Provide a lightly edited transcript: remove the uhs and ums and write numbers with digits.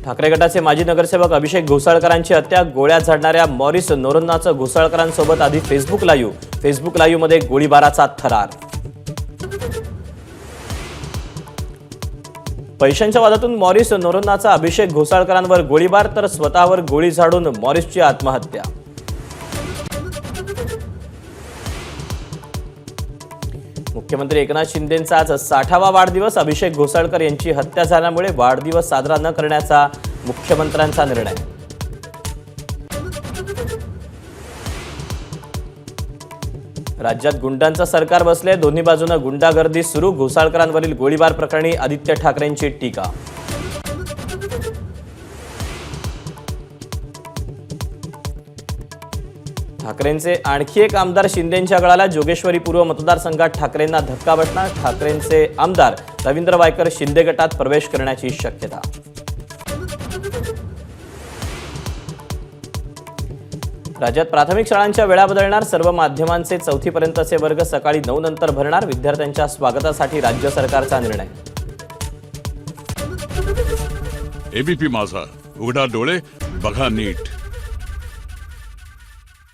ठाकरे गटाचे माजी नगरसेवक अभिषेक घोसाळकरांची हत्या, गोळ्या झाडणाऱ्या मॉरिस नोरोन्नाचं घोसाळकरांसोबत आधी फेसबुक लाईव्हमध्ये गोळीबाराचा थरार। पैशांच्या वादातून मॉरिस नोरोन्नाचा अभिषेक घोसाळकरांवर गोळीबार, तर स्वतःवर गोळी झाडून मॉरिसची आत्महत्या। मुख्यमंत्री एकनाथ शिंदेंचा आज 60वा वाढदिवस, अभिषेक घोसाळकर यांची हत्या झाल्यामुळे वाढदिवस साजरा न करण्याचा मुख्यमंत्र्यांचा निर्णय। राज्यात गुंडांचं सरकार बसले, दोन्ही बाजूने गुंडागर्दी सुरू, घोसाळकरांवरील गोळीबार प्रकरणी आदित्य ठाकरेंची टीका। ठाकरेंचे आणखी एक आमदार शिंदेंच्या गळाला, जोगेश्वरी पूर्व मतदारसंघात ठाकरेंना धक्का बसणार, ठाकरेंचे आमदार रवींद्र वायकर शिंदे गटात प्रवेश करण्याची शक्यता। राज्यात प्राथमिक शाळांच्या वेळा बदलणार, सर्व माध्यमांचे 4थी पर्यंतचे वर्ग सकाळी 9 नंतर भरणार, विद्यार्थ्यांच्या स्वागतासाठी राज्य सरकारचा निर्णय। एबीपी माझा, उघडा डोळे बघा नीट।